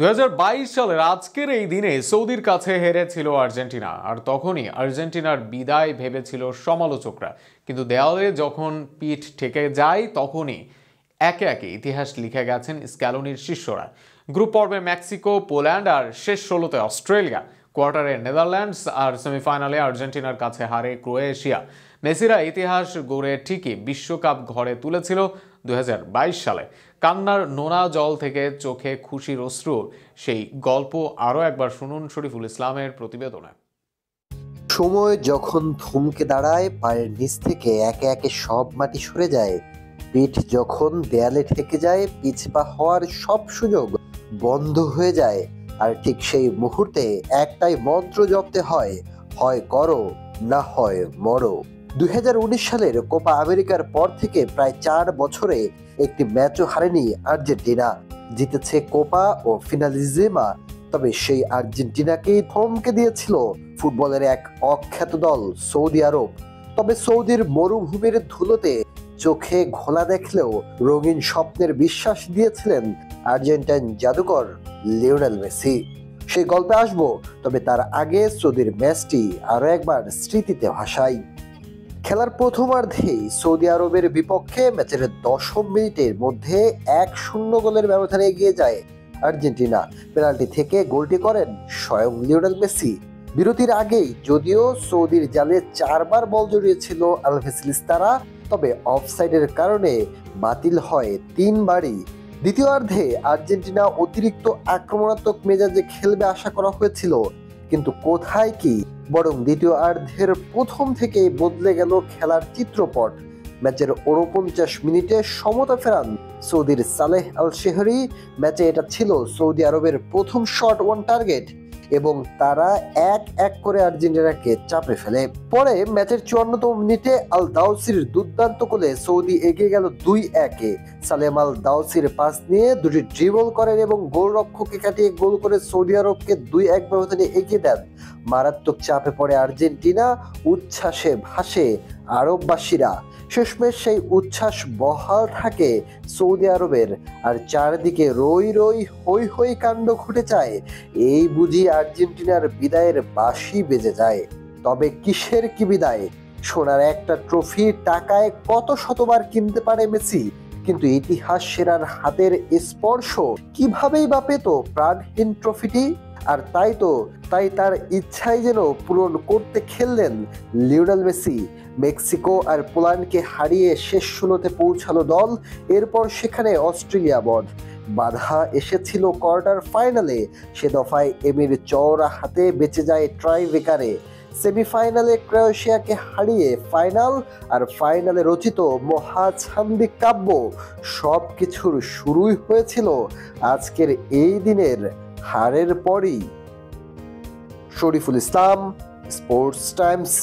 2022 সালের আজকের এই দিনে সৌদির কাছে হেরেছিল আর্জেন্টিনা, আর তখনই আর্জেন্টিনার বিদায় ভেবেছিল সমালোচকরা। কিন্তু দেওয়ালে যখন পিঠ ঠেকে যায় তখনই একে একে ইতিহাস লিখে গেছেন স্ক্যালোনির শিষ্যরা। গ্রুপ পর্বে মেক্সিকো, পোল্যান্ড আর শেষ 16তে অস্ট্রেলিয়া, কোয়ার্টারে নেদারল্যান্ডস আর সেমিফাইনালে আর্জেন্টিনার কাছে হারে ক্রোয়েশিয়া। মেসিরা ইতিহাস গড়ে ঠিকই বিশ্বকাপ ঘরে তুলেছিল 2022 সালে। কান্নার নোনা জল থেকে চোখে খুশির অশ্রু, সেই গল্প আরও একবার শুনুন শরীফুল ইসলামের প্রতিবেদনে। সময় যখন থমকে দাঁড়ায়, পায়ের নিচ থেকে একে একে সব মাটি সরে যায়, পিঠ যখন দেয়ালে ঠেকে যায়, পিছপা হওয়ার সব সুযোগ বন্ধ হয়ে যায়, আর ঠিক সেই মুহূর্তে একটাই মন্ত্র জপতে হয়, হয় করো না হয় মরো। 2019 সালের কোপা আমেরিকার পর থেকে প্রায় 4 বছরে একটি ম্যাচও হারেনি আর্জেন্টিনা। জিতেছে কোপা ও ফিনালিজিমা, তবে সেই আর্জেন্টিনাকেই থমকে দিয়েছিল ফুটবলের এক অখ্যাত দল সৌদি আরব। তবে সৌদির মরুভূমির ধুলোতে চোখে ঘোলা দেখলেও রঙিন স্বপ্নের বিশ্বাস দিয়েছিলেন আর্জেন্টাইন জাদুকর লিওনেল মেসি। সেই গল্পে আসবো, তবে তার আগে সৌদির ম্যাচটি আরো একবার স্মৃতিতে ভাসাই। খেলার প্রথমার্ধেই সৌদি আরবের বিপক্ষে ম্যাচের 10 মিনিটের মধ্যে 1-0 গোলের ব্যবধানে এগিয়ে যায় আর্জেন্টিনা। পেনাল্টি থেকে গোলটি করেন স্বয়ং লিওনেল মেসি। বিরতির আগেই যদিও সৌদির জালে 4 বার বল জড়িয়েছিল আলভেসলিস্তারা, তবে অফসাইডের কারণে বাতিল হয় 3 বারই। দ্বিতীয়ার্ধে আর্জেন্টিনা অতিরিক্ত আক্রমণাত্মক মেজাজে খেলবে আশা করা হয়েছিল, কিন্তু কোথায় কি, বরং দ্বিতীয়ার্ধের প্রথম থেকেই বদলে গেল খেলার চিত্রপট। ম্যাচের 49 মিনিটে সমতা ফেরান সৌদির সালেহ আল শেহরি। ম্যাচে এটা ছিল সৌদি আরবের প্রথম শট অন টার্গেট, এবং তারা এক এক করে আর্জেন্টিনাকে চাপে ফেলে। পরে ম্যাচের 54তম মিনিটে আল দাউসির দুর্দান্ত গোলে সৌদি এগিয়ে গেল 2-1-এ। সালেম আল দাউসির পাস নিয়ে দুটি ড্রিবল করেন এবং গোলরক্ষককে কাটিয়ে গোল করে সৌদি আরবকে 2-1 ব্যবধানে এগিয়ে দেন। মারাত্মক চাপে পড়ে আর্জেন্টিনা, উচ্ছ্বাসে ভাসে আরববাসীরা। শেষমেশ সেই উচ্ছ্বাস বহাল থাকে সৌদি আরবের, আর চারদিকে রই রই হই হই কাণ্ড ঘটে যায়। এই বুঝি আর্জেন্টিনার বিদায়ের বাঁশি বেজে যায়। তবে কিসের কি বিদায়? সোনার একটা ট্রফি টাকায় কত শতবার কিনতে পারে মেসি, কিন্তু ইতিহাস সেরার হাতের স্পর্শ কিভাবেই বা পেত প্রাণহীন ট্রফিটি? আর তাই তার ইচ্ছাই যেন পূরণ করতে খেললেন লিওনেল মেসি। মেক্সিকো আর পোল্যান্ডকে হারিয়ে শেষ 16তে পৌঁছালো দল। এরপর সেখানে অস্ট্রেলিয়া বাধা এসেছিল কোয়ার্টার ফাইনালে। সে দফায় এমির চওড়া হাতে বেঁচে যায় ট্রাইব্রেকারে। সেমিফাইনালে ক্রোয়েশিয়াকে হারিয়ে ফাইনাল, আর ফাইনালে রচিত মহাছান্দিক কাব্য। সব কিছুর শুরুই হয়েছিল আজকের এই দিনের হারের পরই। Shariful Islam, sports Times.